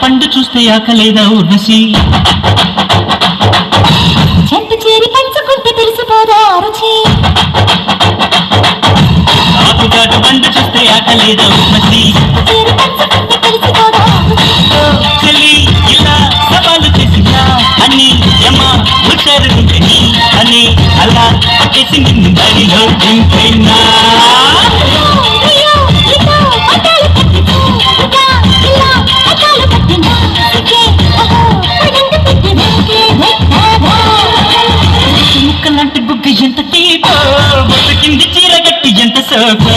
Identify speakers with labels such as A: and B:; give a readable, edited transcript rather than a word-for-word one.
A: పండు చూస్తే ఆకలేదా ఊర్వశి
B: చెంత చేరి పంచుకుంటే తెలిసిపోదా రుచి
A: ఆకుగాటు పండు చూస్తే ఆకలేదా ఊర్వశి
B: చేరి పంచుకుంటే తెలిసిపోదా
A: చెల్లి ఇలా సవాలు చేసిందా అని యమ హుషారుంటని అని అలా పట్టేసింది బడిలో దింపైనా ముక్కలాంటి బుగ్గ ఎంత తీపో బొట్టు కింది చీర గట్టి ఎంత సోకో